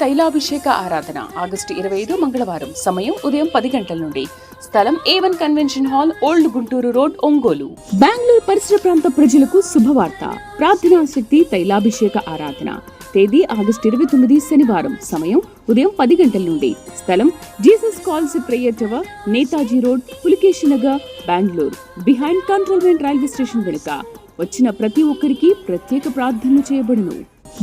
తైలాభిషేక ఆరాధన ఆగస్టు 25 మంగళవారం. సమయం ఉదయం 10 గంటల నుండి. స్థలం A1 convention hall, old Guntur road, Ongole. Bengaluru పరిసర ప్రాంత ప్రజలకు శుభవార్త. ప్రార్థనా శక్తి తైలాభిషేక ఆరాధన. తేదీ ఆగస్టు 29 శనివారం. సమయం ఉదయం 10 గంటల నుండి. స్థలం Jesus calls prayer tower, Netaji road, Pulakeshi Nagar, Bengaluru. Behind cantonment railway station వెనుక. వచ్చిన ప్రతి ఒక్కరికి ప్రత్యేక ప్రార్థనలు చేయబడును.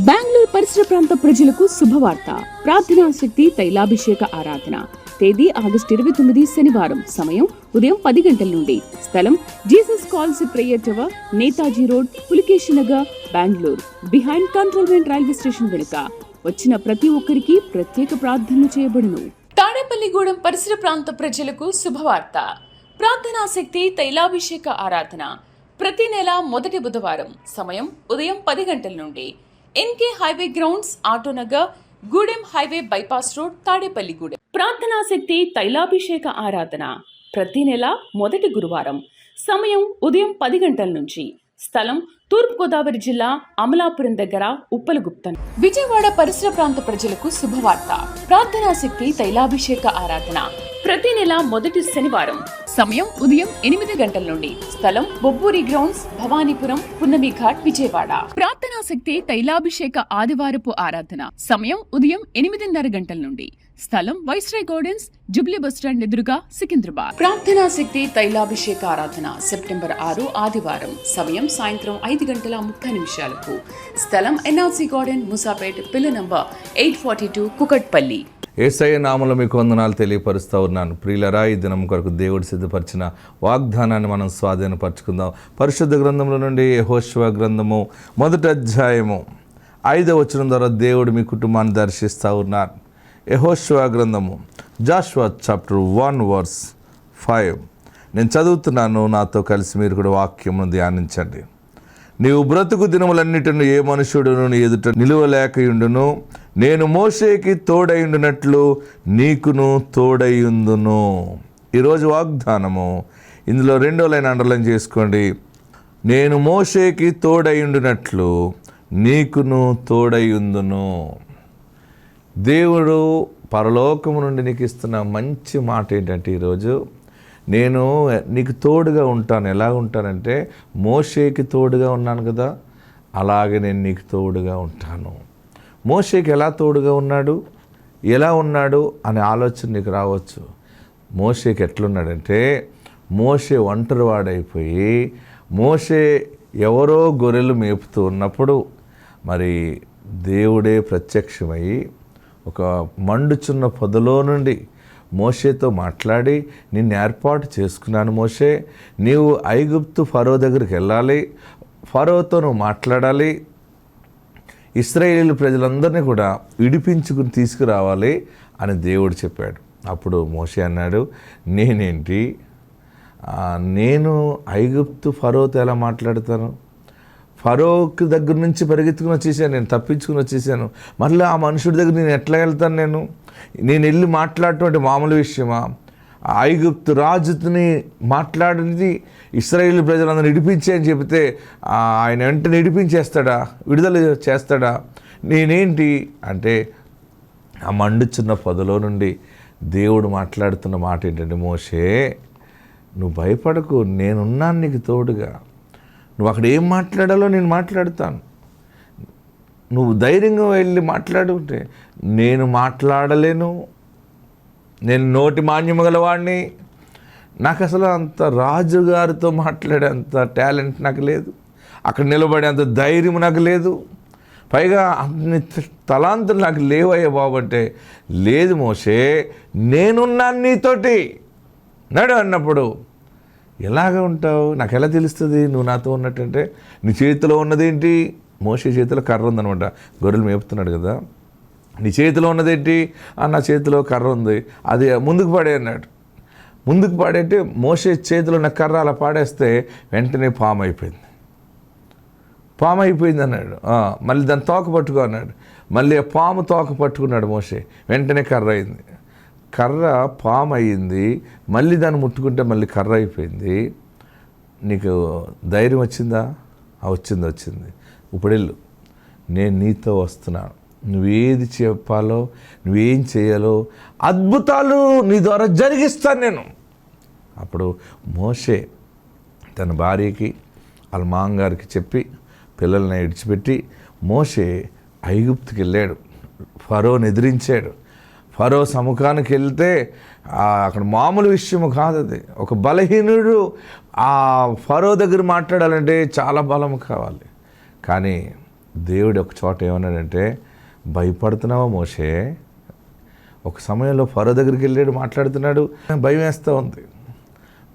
బెంగళూరు పరిసర ప్రాంత ప్రజలకు శుభవార్త. ప్రార్థనా శక్తి తైలాభిషేక ఆరాధన. తేదీ ఆగస్టు 29 శనివారం. సమయం ఉదయం 10 గంటల నుండి. స్థలం Jesus calls prayer tower, Netaji road, Pulakeshi Nagar, Bengaluru. Behind cantonment railway station వెనుక. వచ్చిన ప్రతి ఒక్కరికి ప్రత్యేక ప్రార్థనలు చేయబడును. తాడేపల్లిగూడెం పరిసర ప్రాంత ప్రజలకు శుభవార్త. ప్రార్థనా శక్తి తైలాభిషేక ఆరాధన ప్రతి నెల మొదటి బుధవారం. సమయం ఉదయం 10 గంటల నుండి. NK highway grounds, Autonagar, Gudem highway bypass road, Tadepalligudem. ప్రార్థనా శక్తి తైలాభిషేక ఆరాధన ప్రతి నెల మొదటి గురువారం. సమయం ఉదయం 10 గంటల నుంచి. స్థలం తూర్పుగోదావరి జిల్లా, అమలాపురం దగ్గర, ఉప్పలగుప్తం. విజయవాడ పరిసర ప్రాంత ప్రజలకు శుభవార్త. ప్రార్థనా శక్తి తైలాభిషేక ఆరాధన ప్రతి నెల మొదటి శనివారం. సమయం ఉదయం 8 గంటల నుండి. స్థలం బొబ్బూరి గ్రౌండ్స్, భవానీపురం, పున్నమి ఘాట్, విజయవాడ. ప్రార్థనా శక్తి తైలాభిషేక ఆదివారపు ఆరాధన సమయం ఉదయం 8:30 గంటల నుండి. స్థలం వైస్రాయ్ గార్డెన్స్, జుబ్లీ బస్టాండ్ ఎదురుగా, సికింద్రాబాద్. ప్రార్థనా శక్తి తైలాభిషేక ఆరాధన సెప్టెంబర్ 6 ఆదివారం. సమయం సాయంత్రం 5:30 స్థలం ఎన్ఆర్సీ గార్డెన్, ముసాపేట్, పిల్ల నంబర్ 842, కుకట్పల్లి. యేసయ్య నామములో మీకు వందనాలు తెలియపరుస్తూ ఉన్నాను. ప్రియులరా, ఈ దినం కొరకు దేవుడు సిద్ధపరిచిన వాగ్దానాన్ని మనం స్వాధీనపరచుకుందాం. పరిశుద్ధ గ్రంథంలో నుండి యెహోషువ గ్రంథము 1వ అధ్యాయము 5వ వచనం ద్వారా దేవుడు మీ కుటుంబాన్ని దర్శిస్తూ ఉన్నారు. యెహోషువ గ్రంథము, జాషువా చాప్టర్ 1 verse 5. నేను చదువుతున్నాను, నాతో కలిసి మీరు కూడా వాక్యమును ధ్యానించండి. నీవు బ్రతుకు దినములన్నిటిని ఏ మనుషుడును నీ ఎదుట నిలువలేకయుండును. నేను మోషేకి తోడయుండునట్లు నీకును తోడయుందును. ఈరోజు వాగ్దానము, ఇందులో 2వ లైన్ అండర్లైన్ చేసుకోండి. నేను మోషేకి తోడయుండునట్లు నీకును తోడయుందును. దేవుడు పరలోకము నుండి నీకు ఇస్తున్న మంచి మాట ఏంటంటే, ఈరోజు నేను నీకు తోడుగా ఉంటాను. ఎలా ఉంటానంటే, మోషేకి తోడుగా ఉన్నాను కదా, అలాగే నేను నీకు తోడుగా ఉంటాను. మోషేకి ఎలా తోడుగా ఉన్నాడు, ఎలా ఉన్నాడు అనే ఆలోచన నీకు రావచ్చు. మోషేకి ఎట్లున్నాడంటే, మోషే ఒంటరివాడైపోయి, మోషే ఎవరో గొర్రెలు మేపుతూ ఉన్నప్పుడు మరి దేవుడే ప్రత్యక్షమై ఒక మండుచున్న పొదలో నుండి మోషేతో మాట్లాడి, నిన్ను ఏర్పాటు చేసుకున్నాను మోషే, నీవు ఐగుప్తు ఫరో దగ్గరికి వెళ్ళాలి, ఫరోతో నువ్వు మాట్లాడాలి, ఇశ్రాయేలు ప్రజలందరినీ కూడా విడిపించుకుని తీసుకురావాలి అని దేవుడు చెప్పాడు. అప్పుడు మోషే అన్నాడు, నేనేంటి, నేను ఐగుప్తు ఫరోతో ఎలా మాట్లాడతాను? ఫరోకి దగ్గర నుంచి పరిగెత్తుకుని వచ్చేసాను, నేను తప్పించుకుని వచ్చేసాను. మళ్ళీ ఆ మనుషుడి దగ్గర నేను ఎట్లా వెళ్తాను? నేను వెళ్ళి మాట్లాడటం మామూలు విషయమా? ఐగుప్తు రాజుని మాట్లాడింది ఇశ్రాయేలు ప్రజలందరూ విడిపించే అని చెబితే ఆయన వెంటనే విడిపించేస్తాడా, విడుదల చేస్తాడా? నేనేంటి అంటే, ఆ మండుచున్న పొదలో నుండి దేవుడు మాట్లాడుతున్న మాట ఏంటంటే, మోషే నువ్వు భయపడకు, నేనున్నాను నీకు తోడుగా. నువ్వు అక్కడ ఏం మాట్లాడాలో నేను మాట్లాడతాను. నువ్వు ధైర్యంగా వెళ్ళి మాట్లాడుకుంటే, నేను మాట్లాడలేను, నేను నోటి మాన్యము గలవాడిని, నాకు అసలు అంత రాజుగారితో మాట్లాడే అంత టాలెంట్ నాకు లేదు, అక్కడ నిలబడే అంత ధైర్యం నాకు లేదు, పైగా అన్ని తలాంతులు నాకు లేవయ్యా బాబు అంటే, లేదు మోషే నేనున్నాను నీతోటి నడు అన్నప్పుడు ఎలాగ ఉంటావు? నాకు ఎలా తెలుస్తుంది నువ్వు నాతో ఉన్నట్టంటే? నీ చేతిలో ఉన్నదేంటి? మోషే చేతిలో కర్ర ఉందనమాట, గొర్రెలు మేపుతున్నాడు కదా. నీ చేతిలో ఉన్నదేంటి? నా చేతిలో కర్ర ఉంది, అది ముందుకు పాడే అన్నాడు. ముందుకు పాడేంటే మోషే చేతిలో ఉన్న కర్ర అలా పాడేస్తే వెంటనే పాము అయిపోయింది అన్నాడు. మళ్ళీ దాన్ని తోక పట్టుకో అన్నాడు. మళ్ళీ ఆ పాము తోక పట్టుకున్నాడు మోషే, వెంటనే కర్ర అయింది. కర్ర పాము అయ్యింది, మళ్ళీ దాన్ని ముట్టుకుంటే మళ్ళీ కర్ర అయిపోయింది. నీకు ధైర్యం వచ్చిందా? వచ్చింది. ఇప్పుడు వెళ్ళు, నేను నీతో వస్తున్నాను, నువ్వేది చెప్పాలో, నువ్వేం చేయాలో అద్భుతాలు నీ ద్వారా జరిగిస్తాను నేను. అప్పుడు మోషే తన భార్యకి వాళ్ళ మామగారికి చెప్పి పిల్లల్ని విడిచిపెట్టి మోషే ఐగుప్తుకి వెళ్ళాడు. ఫరోని ఎదిరించాడు. ఫరో సముఖానికి వెళ్తే అక్కడ మామూలు విషయం కాదు అది. ఒక బలహీనుడు ఆ ఫరో దగ్గర మాట్లాడాలంటే చాలా బలం కావాలి. కానీ దేవుడు ఒక చోట ఏమన్నాడంటే, భయపడుతున్నావా మోషే? ఒక సమయంలో ఫరో దగ్గరికి వెళ్ళాడు, మాట్లాడుతున్నాడు, భయం వేస్తూ ఉంది.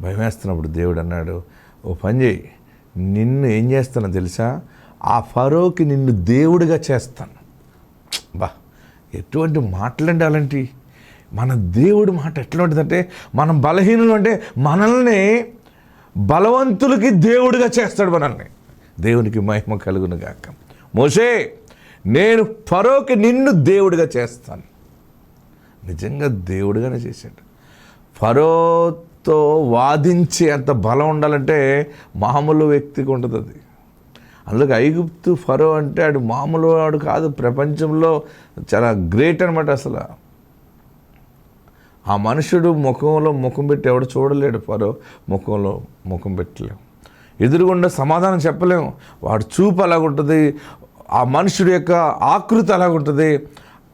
భయం వేస్తున్నప్పుడు దేవుడు అన్నాడు, ఓ పని చేయి, నిన్ను ఏం చేస్తానో తెలుసా? ఆ ఫరోకి నిన్ను దేవుడిగా చేస్తాను. బా, ఎటువంటి మాటలండి అలాంటి. మన దేవుడి మాట ఎట్లా ఉంటుందంటే, మనం బలహీనులు అంటే మనల్ని బలవంతులకి దేవుడిగా చేస్తాడు మనల్ని. దేవునికి మహిమ కలుగును గాక. మోషే, నేను ఫరోకి నిన్ను దేవుడిగా చేస్తాను. నిజంగా దేవుడిగానే చేశాడు. ఫరోతో వాదించే అంత బలం ఉండాలంటే మామూలు వ్యక్తికి ఉంటుంది అది. అందులో ఐగుప్తు ఫరో అంటే ఆడు మామూలు వాడు కాదు, ప్రపంచంలో చాలా గ్రేట్ అనమాట. అసలు ఆ మనుషుడు ముఖంలో ముఖం పెట్టి ఎవడు చూడలేడు. ఫరో ముఖంలో ముఖం పెట్టలేము, ఎదురుగుండా సమాధానం చెప్పలేము. వాడు చూపు అలాగుంటుంది, ఆ మనుషుడి యొక్క ఆకృతి అలాగుంటుంది,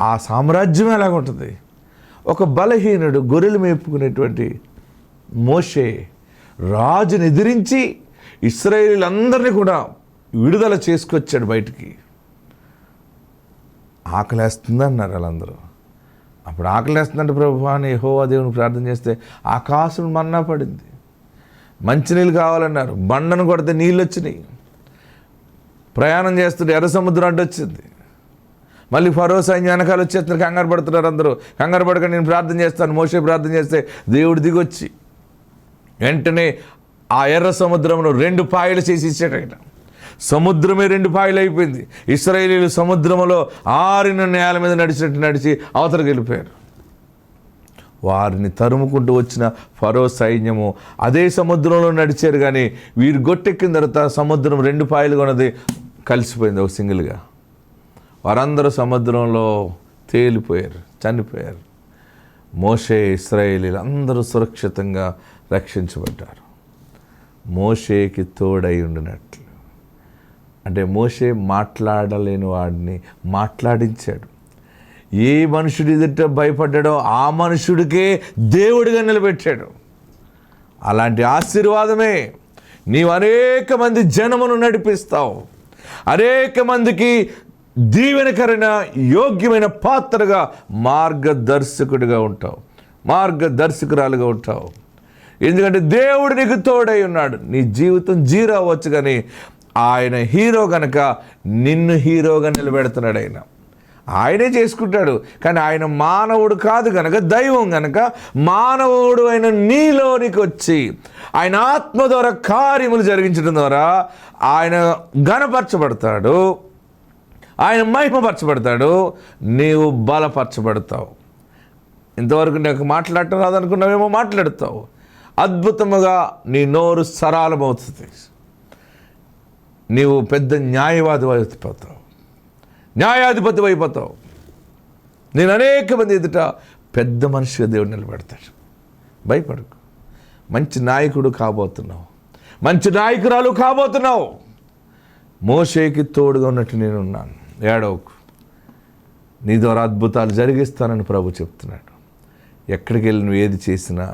ఆ సామ్రాజ్యం ఎలాగుంటుంది. ఒక బలహీనుడు గొర్రెలు మేపుకునేటువంటి మోషే రాజుని ఎదిరించి ఇశ్రాయేలీలందరినీ కూడా విడుదల చేసుకొచ్చాడు బయటికి. ఆకలేస్తుంది అన్నారు వాళ్ళందరూ. అప్పుడు ఆకలేస్తుందంటే ప్రభు అని యెహోవా దేవుని ప్రార్థన చేస్తే ఆకాశం మన్నా పడింది. మంచినీళ్ళు కావాలన్నారు, బండను కొడితే నీళ్ళు వచ్చినాయి. ప్రయాణం చేస్తుంటే ఎర్ర సముద్రం అడ్డొచ్చింది. మళ్ళీ ఫరో సైన్యం వెనకాల వచ్చేస్తున్నారు, కంగారు పడుతున్నారు అందరూ. కంగారు పడక నేను ప్రార్థన చేస్తాను, మోషే ప్రార్థన చేస్తే దేవుడు దిగొచ్చి వెంటనే ఆ ఎర్ర సముద్రంలో 2 పాయలు చేసి ఇచ్చాడు. ఆయన సముద్రమే 2 పాయలు అయిపోయింది. ఇశ్రాయేలీలు సముద్రంలో ఆరిన నేల మీద నడిచినట్టు నడిచి అవతలకు వెళ్ళిపోయారు. వారిని తరుముకుంటూ వచ్చిన ఫరో సైన్యము అదే సముద్రంలో నడిచారు. కానీ వీరు గొట్టెక్కిన తర్వాత సముద్రం 2 పాయలుగా ఉన్నది కలిసిపోయింది ఒక సింగిల్గా. వారందరూ సముద్రంలో తేలిపోయారు, చనిపోయారు. మోషే ఇశ్రాయేలీలు అందరూ సురక్షితంగా రక్షించబడ్డారు. మోషేకి తోడై ఉండినట్లు. అంటే మోషే మాట్లాడలేని వాడిని మాట్లాడించాడు. ఏ మనుషుడి ఎదుట భయపడ్డాడో ఆ మనుషుడికే దేవుడిగా నిలబెట్టాడు. అలాంటి ఆశీర్వాదమే నీవు అనేక మంది జనమును నడిపిస్తావు. అనేక మందికి దీవెనకరమైన యోగ్యమైన పాత్రగా మార్గదర్శకుడిగా ఉంటావు, మార్గదర్శకురాలుగా ఉంటావు. ఎందుకంటే దేవుడు నీకు తోడై ఉన్నాడు. నీ జీవితం జీరో అవ్వచ్చు, కానీ ఆయన హీరో గనక నిన్ను హీరోగా నిలబెడుతున్నాడు. ఆయనే చేసుకుంటాడు. కానీ ఆయన మానవుడు కాదు గనక, దైవం గనక మానవుడు అయిన నీలోనికి వచ్చి ఆయన ఆత్మ ద్వారా కార్యములు జరిగించడం ద్వారా ఆయన ఘనపరచబడతాడు, ఆయన మహిమపరచబడతాడు, నీవు బలపరచబడతావు. ఇంతవరకు నాకు మాట్లాడటం రాదనుకున్నావేమో మాట్లాడతావు. అద్భుతముగా నీ నోరు సరళమవుతుంది. నీవు పెద్ద న్యాయవాది అయిపోతావు, న్యాయాధిపతి అయిపోతావు. నేను అనేక మంది ఎదుట పెద్ద మనిషిగా దేవుడు నిలబెడతాడు. భయపడకు. మంచి నాయకుడు కాబోతున్నావు, మంచి నాయకురాలు కాబోతున్నావు. మోషేకి తోడుగా ఉన్నట్టు నేనున్నాను. ఏడవకు, నీ ద్వారా అద్భుతాలు జరిగిస్తానని ప్రభు చెప్తున్నాడు. ఎక్కడికి వెళ్ళి నువ్వు ఏది చేసినా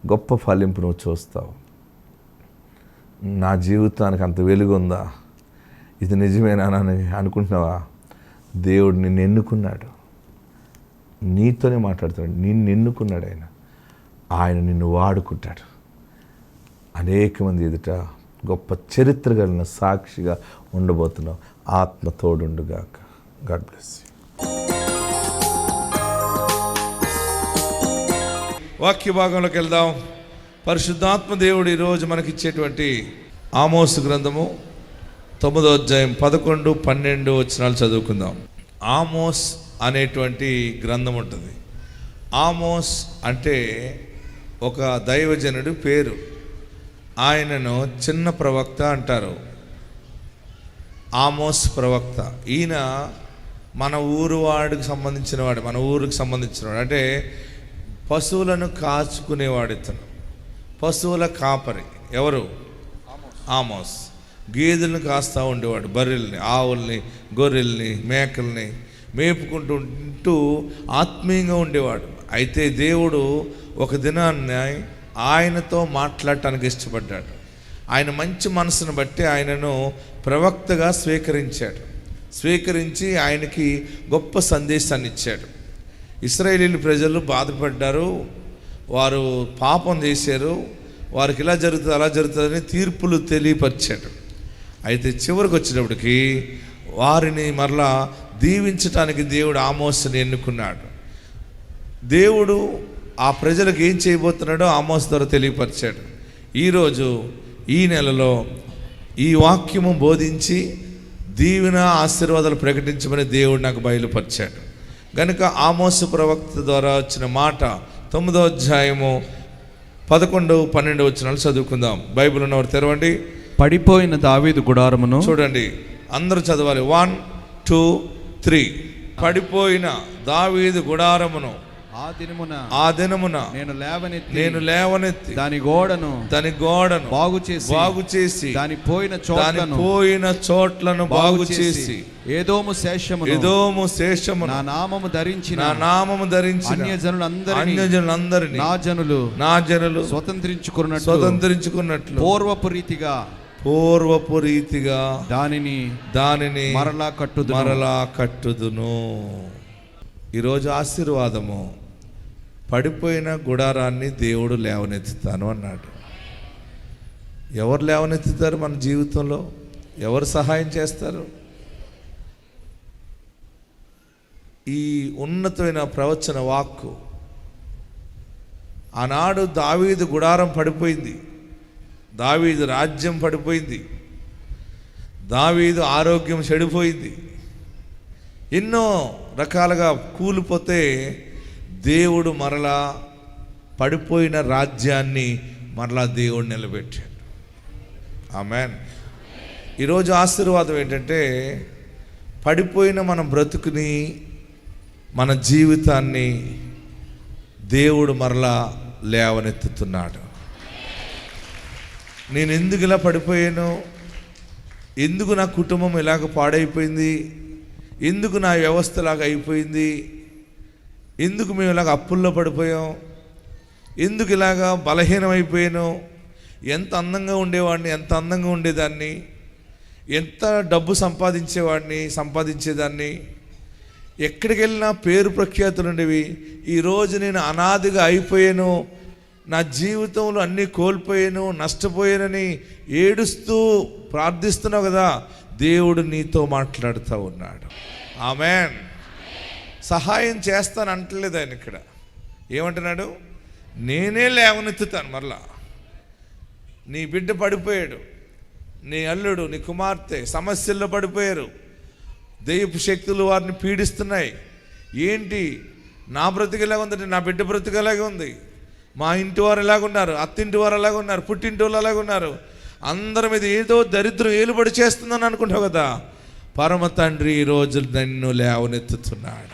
గొప్ప ఫలింపు నువ్వు చూస్తావు. నా జీవితానికి అంత వెలుగుందా, ఇది నిజమేనా అని అనుకుంటున్నావా? దేవుడు నిన్ను ఎన్నుకున్నాడు, నీతోనే మాట్లాడుతున్నాడు. నిన్ను ఎన్నుకున్నాడు ఆయన నిన్ను వాడుకుంటాడు. అనేక మంది ఎదుట గొప్ప చరిత్ర కలిగిన సాక్షిగా ఉండబోతున్నావు. ఆత్మ తోడుండుగాక. God bless you. వాక్య భాగంలోకి వెళ్దాం. పరిశుద్ధాత్మ దేవుడు ఈరోజు మనకిచ్చేటువంటి ఆమోసు గ్రంథము 9వ అధ్యాయం 11, 12 వచనాలు చదువుకుందాం. ఆమోస్ అనేటువంటి గ్రంథం ఉంటుంది. ఆమోస్ అంటే ఒక దైవజనుడి పేరు. ఆయనను చిన్న ప్రవక్త అంటారు, ఆమోస్ ప్రవక్త. ఈయన మన ఊరు వాడికి సంబంధించినవాడు, మన ఊరికి సంబంధించినవాడు. అంటే పశువులను కాచుకునేవాడు ఇతను, పశువుల కాపరి. ఎవరు? ఆమోస్. గేదెలను కాస్తూ ఉండేవాడు, బర్రెల్ని, ఆవుల్ని, గొర్రెల్ని, మేకల్ని మేపుకుంటూ ఆత్మీయంగా ఉండేవాడు. అయితే దేవుడు ఒక దినాన్ని ఆయనతో మాట్లాడటానికి ఇష్టపడ్డాడు. ఆయన మంచి మనసును బట్టి ఆయనను ప్రవక్తగా స్వీకరించి ఆయనకి గొప్ప సందేశాన్ని ఇచ్చాడు. ఇశ్రాయేలీయుల ప్రజలు బాధపడ్డారు, వారు పాపం చేశారు, వారికి ఇలా జరుగుతుంది అలా జరుగుతుందని తీర్పులు తెలియపరిచాడు. అయితే చివరికి వచ్చేటప్పటికి వారిని మరలా దీవించటానికి దేవుడు ఆమోస్ని ఎన్నుకున్నాడు. దేవుడు ఆ ప్రజలకు ఏం చేయబోతున్నాడో ఆమోస్ ద్వారా తెలియపరిచాడు. ఈరోజు ఈ నెలలో ఈ వాక్యము బోధించి దీవెన ఆశీర్వాదాలు ప్రకటించమని దేవుడు నాకు బయలుపరిచాడు. కనుక ఆమోసు ప్రవక్త ద్వారా వచ్చిన మాట 9వ అధ్యాయము 11, 12 వచనాలు చదువుకుందాం. బైబిల్ ఉన్నవారు తెరవండి. పడిపోయిన దావీదు గుడారమును చూడండి, అందరూ చదవాలి. 1, 2, 3. పడిపోయిన దావీదు గుడారమును ఆ దినమున నేను లేవనెత్తి దాని గోడను బాగు చేసి దాని పోయిన చోట్లను బాగు చేసి ఏదోము శేషము నా నామము ధరించిన అన్యజనులందరినీ నా జనులు స్వతంత్రించుకున్నట్లు పూర్వపు రీతిగా దానిని మరలా కట్టుదును. ఈరోజు ఆశీర్వాదము, పడిపోయిన గుడారాన్ని దేవుడు లేవనెత్తుతాను అన్నాడు. ఎవరు లేవనెత్తుతారు మన జీవితంలో? ఎవరు సహాయం చేస్తారు? ఈ ఉన్నతమైన ప్రవచన వాక్కు, ఆనాడు దావీదు గుడారం పడిపోయింది, దావీదు రాజ్యం పడిపోయింది, దావీదు ఆరోగ్యం చెడిపోయింది, ఎన్నో రకాలుగా కూలిపోతే దేవుడు మరలా పడిపోయిన రాజ్యాన్ని మరలా దేవుడు నిలబెట్టాడు. ఆమేన్. ఈరోజు ఆశీర్వాదం ఏంటంటే, పడిపోయిన మన బ్రతుకుని, మన జీవితాన్ని దేవుడు మరలా లేవనెత్తుతున్నాడు. నేను ఎందుకు ఇలా పడిపోయాను? ఎందుకు నా కుటుంబం ఇలాగ పాడైపోయింది? ఎందుకు నా వ్యవస్థ లాగా అయిపోయింది? ఎందుకు మేము ఇలాగ అప్పుల్లో పడిపోయాం? ఎందుకు ఇలాగా బలహీనమైపోయాను? ఎంత అందంగా ఉండేవాడిని, ఎంత అందంగా ఉండేదాన్ని, ఎంత డబ్బు సంపాదించేదాన్ని, ఎక్కడికి వెళ్ళినా పేరు ప్రఖ్యాతులు ఉండేవి. ఈరోజు నేను అనాదిగా అయిపోయాను, నా జీవితంలో అన్నీ కోల్పోయాను, నష్టపోయానని ఏడుస్తూ ప్రార్థిస్తున్నావు కదా, దేవుడు నీతో మాట్లాడుతూ ఉన్నాడు. ఆమేన్. సహాయం చేస్తాను అంటలేదు ఆయన. ఇక్కడ ఏమంటున్నాడు? నేనే లేవనెత్తుతాను. మరలా నీ బిడ్డ పడిపోయాడు, నీ అల్లుడు, నీ కుమార్తె సమస్యల్లో పడిపోయారు, దెయ్యపు శక్తులు వారిని పీడిస్తున్నాయి. ఏంటి, నా బ్రతుకు ఎలాగ ఉందంటే నా బిడ్డ బ్రతుకు ఎలాగే ఉంది, మా ఇంటి వారు ఎలాగున్నారు, అత్తింటి వారు ఎలాగున్నారు, పుట్టింటి వాళ్ళు ఎలాగున్నారు, అందరి మీద ఏదో దరిద్రం ఏలుబడి చేస్తుందని అనుకుంటావు కదా. పరమ తండ్రి ఈరోజు నన్ను లేవనెత్తుతున్నాడు.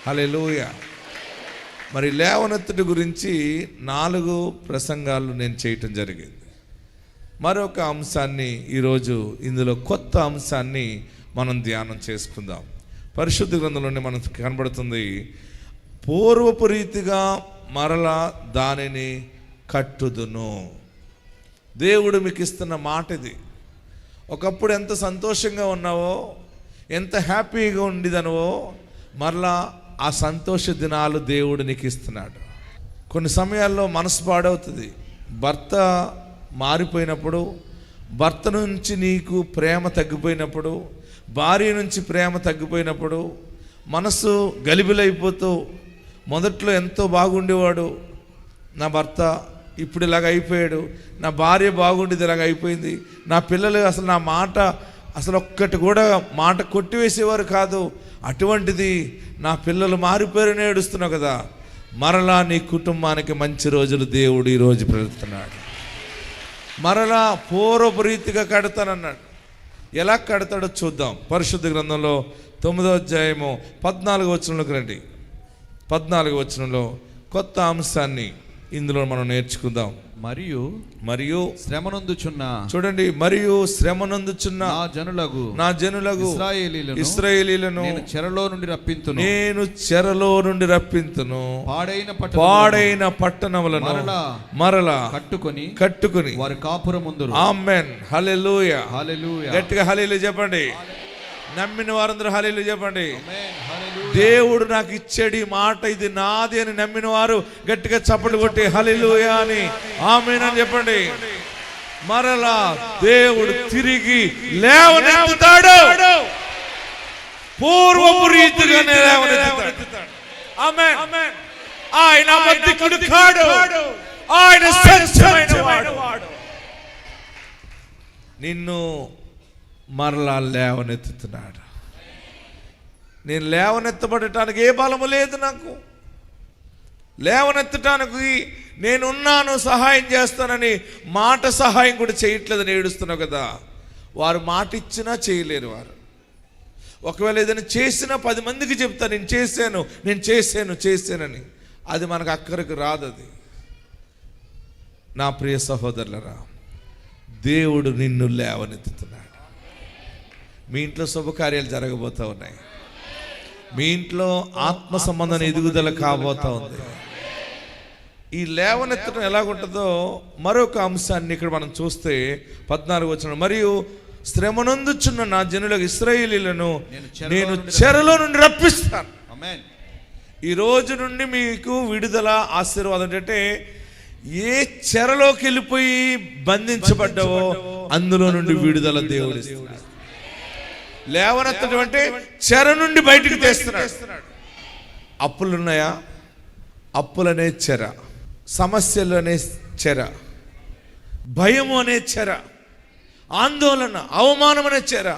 హల్లెలూయా. మరి లేవనెత్తుడి గురించి 4 ప్రసంగాలు నేను చేయటం జరిగింది. మరొక అంశాన్ని ఈరోజు, ఇందులో కొత్త అంశాన్ని మనం ధ్యానం చేసుకుందాం. పరిశుద్ధ గ్రంథంలోనే మనకు కనబడుతుంది, పూర్వపు రీతిగా మరలా దానిని కట్టుదును. దేవుడు మీకు ఇస్తున్న మాట ఇది. ఒకప్పుడు ఎంత సంతోషంగా ఉన్నావో, ఎంత హ్యాపీగా ఉండేదనవో, మరలా ఆ సంతోష దినాలు దేవుడు నీకు ఇస్తున్నాడు. కొన్ని సమయాల్లో మనసు పాడవుతుంది. భర్త మారిపోయినప్పుడు, భర్త నుంచి నీకు ప్రేమ తగ్గిపోయినప్పుడు, భార్య నుంచి ప్రేమ తగ్గిపోయినప్పుడు మనసు గలిబిలైపోతూ, మొదట్లో ఎంతో బాగుండేవాడు నా భర్త, ఇప్పుడు ఇలాగ అయిపోయాడు, నా భార్య బాగుండేది ఇలాగ అయిపోయింది, నా పిల్లలు అసలు నా మాట అసలు ఒక్కటి కూడా మాట కొట్టివేసేవారు కాదు, అటువంటిది నా పిల్లలు మారిపోయారని ఏడుస్తున్నావు కదా. మరలా నీ కుటుంబానికి మంచి రోజులు దేవుడు ఈరోజు పెడుతున్నాడు. మరలా పూర్వపు రీతిగా కడతానన్నాడు. ఎలా కడతాడో చూద్దాం. పరిశుద్ధ గ్రంథంలో 9వ అధ్యాయము 14వ వచనంలోకి రండి. 14వ వచనంలో కొత్త అంశాన్ని ఇందులో మనం నేర్చుకుందాం. మరియు శ్రమనందుచున్న, చూడండి, మరియు శ్రమనందుచున్న నా జనులకు ఇశ్రాయేలీలను నేను చెరలో నుండి రప్పింతును. పాడైన పట్టణములను మరలా కట్టుకొని వారి కాపురముందురు. ఆమేన్. హల్లెలూయా. హల్లెలూయా. గట్టిగా హల్లెలూయా చెప్పండి. నమ్మిన వారందరూ హల్లెలూయా చెప్పండి. దేవుడు నాకు ఇచ్చాడు ఈ మాట, ఇది నాది అని నమ్మిన వారు గట్టిగా చప్పట్లు కొట్టి హల్లెలూయా అని ఆమేన్ అని చెప్పండి. మరలా దేవుడు తిరిగి లేవనెత్తుతాడు, పూర్వపు రీతిగానే లేవనెత్తుతాడు. ఆమేన్. ఆయన అబద్ధికుడు కాడు, ఆయన సత్యమైన వాడు. నిన్ను మరలా లేవనెత్తుతున్నాడు. నేను లేవనెత్తబడటానికి ఏ బలము లేదు, నాకు లేవనెత్తటానికి నేనున్నాను, సహాయం చేస్తానని మాట సహాయం కూడా చేయట్లేదని ఏడుస్తున్నావు కదా. వారు మాట ఇచ్చినా చేయలేరు. వారు ఒకవేళ ఏదైనా చేసినా 10 మందికి చెప్తా, నేను చేశానని. అది మనకు అక్కడికి రాదు. అది నా ప్రియ సహోదరులరా, దేవుడు నిన్ను లేవనెత్తుతున్నాడు. మీ ఇంట్లో శుభకార్యాలు జరగబోతూ ఉన్నాయి. మీ ఇంట్లో ఆత్మ సంబంధం ఎదుగుదల కాబోతా ఉంది. ఈ లేవనెత్తడం ఎలాగుంటుందో మరొక అంశాన్ని ఇక్కడ మనం చూస్తే 14వ వచనం, మరియు శ్రమనందుచున్న నా జనులకు ఇశ్రాయేలీలను నేను చెరలో నుండి రప్పిస్తాను. ఈ రోజు నుండి మీకు విడుదల, ఆశీర్వాదం. అంటే ఏ చెరలోకి వెళ్ళిపోయి బంధించబడ్డావో అందులో నుండి విడుదల దేవుడు ఇస్తున్నాడు. లేవనెత్తడం అంటే చెర నుండి బయటికి తెస్తున్నాడు. అప్పులున్నాయా? అప్పులనే చెర, సమస్యలు అనే చెర, భయము అనే చెర, ఆందోళన, అవమానం అనే చెర,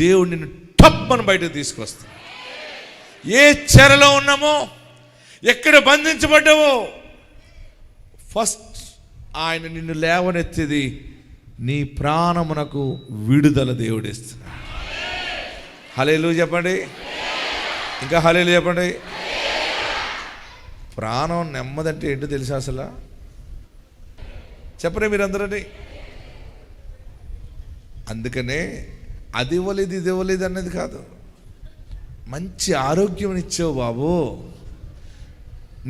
దేవుడు నిన్ను టప్పని బయటకు తీసుకొస్తాడు. ఏ చెరలో ఉన్నామో, ఎక్కడ బంధించబడ్డావో, ఫస్ట్ ఆయన నిన్ను లేవనెత్తేది నీ ప్రాణమునకు విడుదల దేవుడు ఇస్తున్నాడు. హల్లెలూయా చెప్పండి. ఇంకా హల్లెలూయా చెప్పండి. ప్రాణం నెమ్మదంటే ఏంటో తెలుసా అసలు? చెప్పండి మీరందరూ. అందుకనే అది ఇవ్వలేదు ఇది ఇవ్వలేదు అన్నది కాదు. మంచి ఆరోగ్యం ఇచ్చావు బాబు,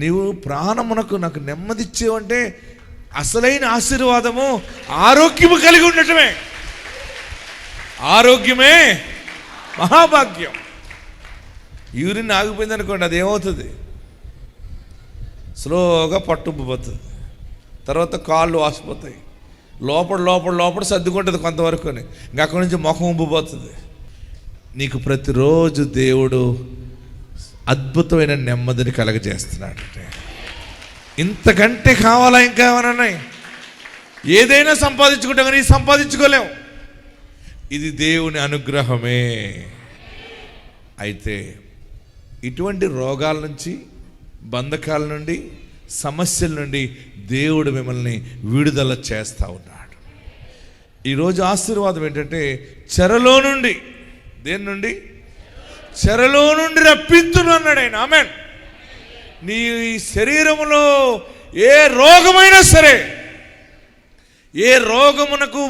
నీవు ప్రాణమునకు నాకు నెమ్మది ఇచ్చావు అంటే అసలైన ఆశీర్వాదము ఆరోగ్యము కలిగి ఉండటమే. ఆరోగ్యమే మహాభాగ్యం. యూరిన్ ఆగిపోయింది అనుకోండి, అది ఏమవుతుంది? స్లోగా పట్టుపోతుంది, తర్వాత కాళ్ళు వాసిపోతాయి, లోపల సర్దుకుంటుంది కొంతవరకు, ఇంకా అక్కడి నుంచి ముఖం ఉబ్బిపోతుంది. నీకు ప్రతిరోజు దేవుడు అద్భుతమైన నెమ్మదిని కలగజేస్తున్నాడు. ఇంతకంటే కావాలా? ఇంకా ఏమన్నా? ఏదైనా సంపాదించుకుంటాం కానీ సంపాదించుకోలేం. ఇది దేవుని అనుగ్రహమే. అయితే ఇటువంటి రోగాల నుంచి, బంధకాల నుండి, సమస్యల నుండి దేవుడు మిమ్మల్ని విడుదల చేస్తూ ఉన్నాడు. ఈరోజు ఆశీర్వాదం ఏంటంటే చెరలో నుండి, దేని నుండి? చెరలో నుండి రప్పించును అన్నాడు ఆయన. ఆమేన్. నీ శరీరములో ఏ రోగమైనా సరే, ఏ రోగమునకు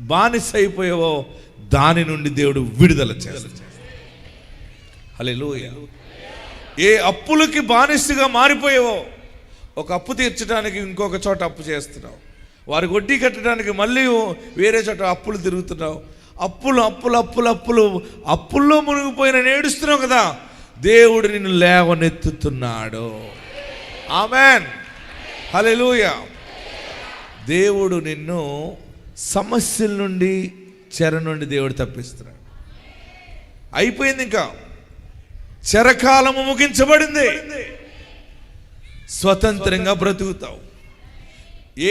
బానిస అయిపోయావో దాని నుండి దేవుడు విడుదల చేస్తాడు. హల్లెలూయా. ఏ అప్పులకి బానిసగా మారిపోయావో, ఒక అప్పు తీర్చడానికి ఇంకొక చోట అప్పు చేస్తున్నావు, వారికి వడ్డీ కట్టడానికి మళ్ళీ వేరే చోట అప్పులు తిరుగుతున్నావు, అప్పుల్లో మునిగిపోయిన ఏడుస్తున్నావు కదా. దేవుడు నిన్ను లేవనెత్తుతున్నాడు. ఆమేన్. హల్లెలూయా. దేవుడు నిన్ను సమస్యల నుండి, చెర నుండి దేవుడు తప్పిస్తున్నాడు. అయిపోయింది, ఇంకా చెరకాలము ముగించబడింది. స్వతంత్రంగా బ్రతుకుతావు.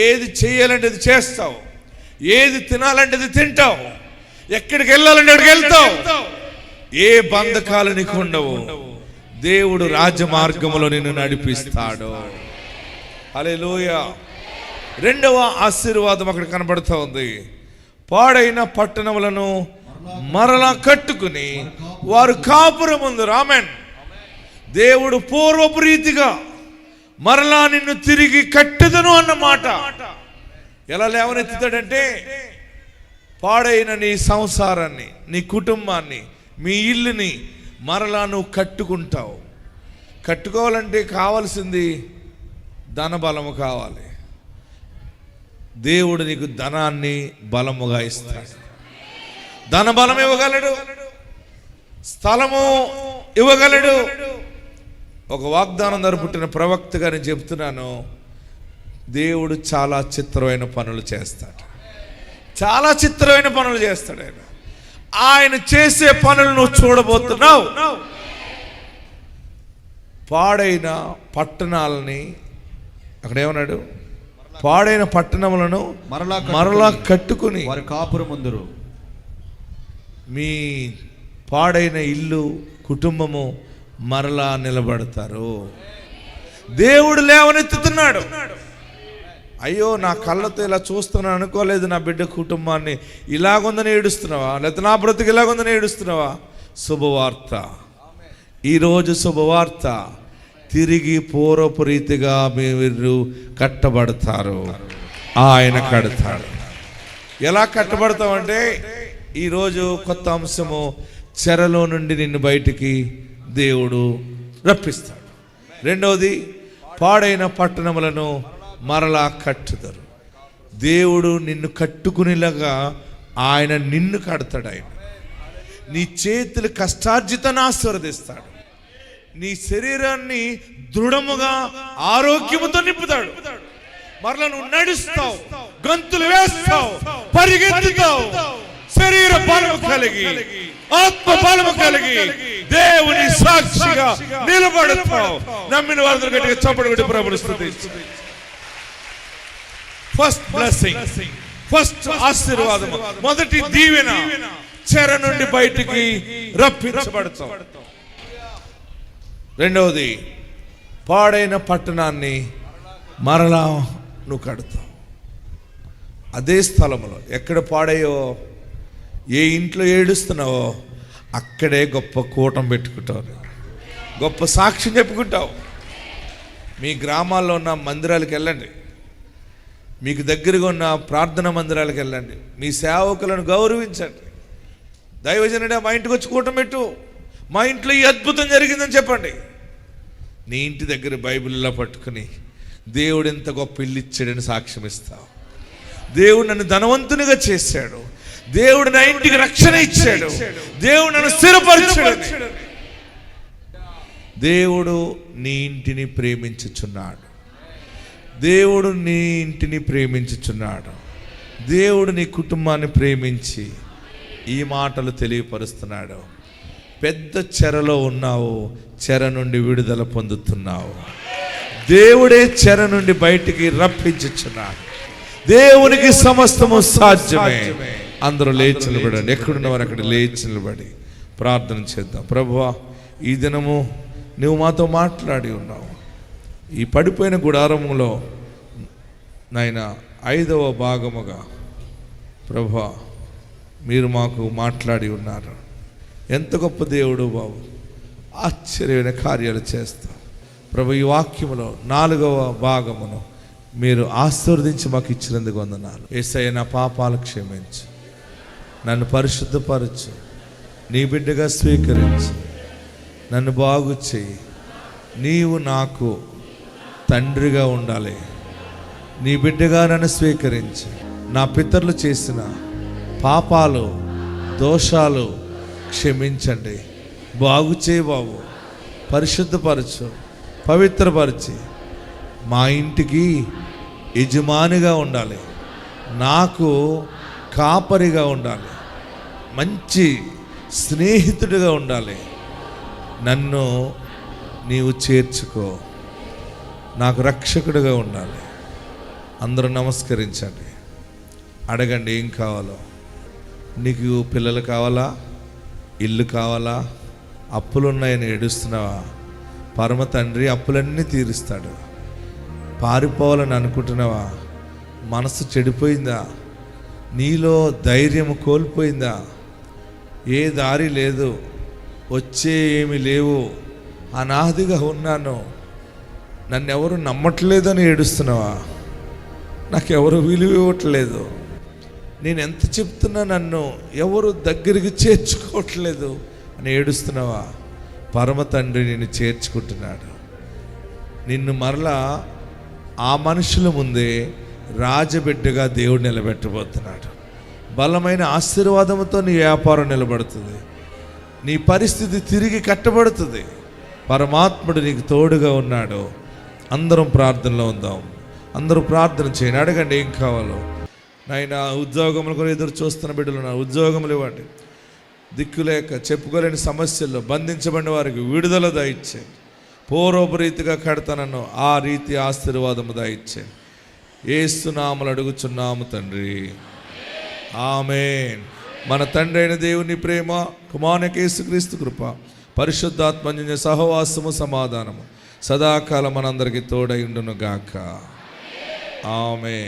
ఏది చేయాలంటే అది చేస్తావు, ఏది తినాలంటే అది తింటావు, ఎక్కడికి వెళ్ళాలంటే అక్కడికి వెళ్తావు. ఏ బంధకాలు నీకు ఉండవు. దేవుడు రాజమార్గములో నిన్ను నడిపిస్తాడు. హల్లెలూయా. రెండవ ఆశీర్వాదం అక్కడ కనబడుతూ ఉంది. పాడైన పట్టణములను మరలా కట్టుకుని వారు కాపురముందురు. ఆమేన్. దేవుడు పూర్వపు రీతిగా మరలా నిన్ను తిరిగి కట్టెదను అన్నమాట ఎలా లేవనెత్తుతాడంటే, పాడైన నీ సంసారాన్ని, నీ కుటుంబాన్ని, మీ ఇల్లుని మరలా నువ్వు కట్టుకుంటావు. కట్టుకోవాలంటే కావాల్సింది ధనబలము కావాలి. దేవుడు నీకు ధనాన్ని బలముగా ఇస్తాడు. ధనబలం ఇవ్వగలడు, స్థలము ఇవ్వగలడు. ఒక వాగ్దానం ద్వారా పుట్టిన ప్రవక్తగా నేను చెప్తున్నాను, దేవుడు చాలా చిత్రమైన పనులు చేస్తాడు. చాలా చిత్రమైన పనులు చేస్తాడు ఆయన. ఆయన చేసే పనులు నువ్వు చూడబోతున్నావు. పాడైన పట్టణాలని, అక్కడ ఏమన్నాడు, పాడైన పట్టణములను మరలా కట్టుకుని వారి కాపురముందురు. మీ పాడైన ఇల్లు, కుటుంబము మరలా నిలబడతారు. దేవుడు లేవనెత్తుతున్నాడు. అయ్యో, నా కళ్ళతో ఇలా చూస్తున్నాను అనుకోలేదు, నా బిడ్డ కుటుంబాన్ని ఇలాగుందని ఏడుస్తున్నావా, లేకపోతే నా బ్రతుకు ఇలాగుందని ఏడుస్తున్నావా? శుభవార్త, ఈరోజు శుభవార్త. తిరిగి పూర్వపు రీతిగా మీరు కట్టబడతారు. ఆయన కడతాడు. ఎలా కట్టబడతామంటే, ఈరోజు కొత్త అంశము, చెరలో నుండి నిన్ను బయటికి దేవుడు రప్పిస్తాడు. రెండవది, పాడైన పట్టణములను మరలా కట్టుతారు. దేవుడు నిన్ను కట్టుకునేలాగా ఆయన నిన్ను కడతాడు. ఆయన నీ చేతులు కష్టార్జితాన్ని ఆశీర్వదిస్తాడు. నీ శరీరాన్ని దృఢముగా ఆరోగ్యముతో నింపుతాడు. మరలా నువ్వు నడుస్తావు, గంతులు వేస్తావు, పరిగెత్తుతావు. శరీర బలము కలిగి, ఆత్మ బలము కలిగి దేవుని సాక్షిగా నిలబడతావు. నమ్మిన వారందరూ గట్టిగా చప్పట్లు కొట్టి ప్రభువుని స్తుతించు. ఫస్ట్ బ్లెస్సింగ్, ఫస్ట్ ఆశీర్వాదము, మొదటి దీవెన, చెర నుండి బయటికి రప్పించబడతావు. రెండవది, పాడైన పట్టణాన్ని మరలా నువ్వు కడతావు. అదే స్థలంలో ఎక్కడ పాడయ్యో, ఏ ఇంట్లో ఏడుస్తున్నావో అక్కడే గొప్ప కూటం పెట్టుకుంటావు, గొప్ప సాక్ష్యం చెప్పుకుంటావు. మీ గ్రామాల్లో ఉన్న మందిరాలకు వెళ్ళండి, మీకు దగ్గరగా ఉన్న ప్రార్థనా మందిరాలకు వెళ్ళండి, మీ సేవకులను గౌరవించండి. దైవజనుడా, మా ఇంటికి వచ్చి కూటం పెట్టు, మా ఇంట్లో ఈ అద్భుతం జరిగిందని చెప్పండి. నీ ఇంటి దగ్గర బైబిల్లో పట్టుకుని దేవుడు ఎంత గొప్ప ఇల్లు ఇచ్చాడని సాక్ష్యం ఇస్తావు. దేవుడు నన్ను ధనవంతునిగా చేశాడు, దేవుడు నా ఇంటికి రక్షణ ఇచ్చాడు, దేవుడు నన్ను స్థిరపరిచాడు. దేవుడు నీ ఇంటిని ప్రేమించుచున్నాడు. దేవుడు నీ ఇంటిని ప్రేమించుచున్నాడు. దేవుడు నీ కుటుంబాన్ని ప్రేమించి ఈ మాటలు తెలియపరుస్తున్నాడు. పెద్ద చెరలో ఉన్నావు, చెర నుండి విడుదల పొందుతున్నావు. దేవుడే చెర నుండి బయటికి రప్పించుచున్నాడు. దేవునికి సమస్తము సాధ్యమే. అందరూ లేచి నిలబడండి. ఎక్కడున్నవారు అక్కడ లేచి నిలబడి ప్రార్థన చేద్దాం. ప్రభువా, ఈ దినము నువ్వు మాతో మాట్లాడి ఉన్నావు. ఈ పడిపోయిన గుడారములో నాయన 5వ భాగముగా ప్రభువా మీరు మాకు మాట్లాడి ఉన్నారు. ఎంత గొప్ప దేవుడు బాబు, ఆశ్చర్యమైన కార్యాలు చేస్తాం ప్రభు. ఈ వాక్యములో 4వ భాగమును మీరు ఆశీర్వదించి మాకు ఇచ్చినందుకు వందనాలు. యేసయ్య, నా పాపాలు క్షమించు, నన్ను పరిశుద్ధపరచు, నీ బిడ్డగా స్వీకరించు, నన్ను బాగు చేయి. నీవు నాకు తండ్రిగా ఉండాలి, నీ బిడ్డగా నన్ను స్వీకరించి నా పితరులు చేసిన పాపాలు దోషాలు క్షమించండి. బాగు చేయి బాబు, పరిశుద్ధపరచు, పవిత్రపరిచి మా ఇంటికి యజమానిగా ఉండాలి, నాకు కాపరిగా ఉండాలి, మంచి స్నేహితుడిగా ఉండాలి. నన్ను నీవు చేర్చుకో, నాకు రక్షకుడిగా ఉండాలి. అందరూ నమస్కరించండి, అడగండి ఏం కావాలో. నీకు పిల్లలు కావాలా, ఇల్లు కావాలా, అప్పులున్నాయని ఏడుస్తున్నావా? పరమ తండ్రి అప్పులన్నీ తీరుస్తాడు. పారిపోవాలని అనుకుంటున్నావా? మనసు చెడిపోయిందా? నీలో ధైర్యం కోల్పోయిందా? ఏ దారి లేదు, వచ్చే ఏమి లేవు, అనాదిగా ఉన్నాను, నన్ను ఎవరు నమ్మట్లేదని ఏడుస్తున్నావా? నాకెవరు విలువ ఇవ్వట్లేదు, నేను ఎంత చెప్తున్నా నన్ను ఎవరు దగ్గరికి చేర్చుకోవట్లేదు అని ఏడుస్తున్నావా? పరమ తండ్రి నిన్ను చేర్చుకుంటున్నాడు. నిన్ను మరలా ఆ మనుషుల ముందే రాజబిడ్డగా దేవుడు నిలబెట్టబోతున్నాడు. బలమైన ఆశీర్వాదంతో నీ వ్యాపారం నిలబడుతుంది, నీ పరిస్థితి తిరిగి కట్టబడుతుంది. పరమాత్ముడు నీకు తోడుగా ఉన్నాడు. అందరం ప్రార్థనలో ఉందాం. అందరూ ప్రార్థన చేయండి, అడగండి ఏం కావాలో. నాయన, ఉద్యోగముల కూడా ఎదురు చూస్తున్న బిడ్డలు ఉన్నారు, ఉద్యోగములు ఇవ్వండి. దిక్కులేక చెప్పుకోలేని సమస్యల్లో బంధించబడిన వారికి విడుదల దయచేయండి. పూర్వపు రీతిగా కడతానన్ను ఆ రీతి ఆశీర్వాదము దయచేయండి. యేసు నామములో అడుగుచున్నాము తండ్రి, ఆమేన్. మన తండ్రి అయిన దేవుని ప్రేమ, కుమారుని యేసుక్రీస్తు కృప, పరిశుద్ధాత్మ అన్యోన్య సహవాసము, సమాధానము సదాకాలం మనందరికీ తోడై ఉండును గాక. ఆమేన్.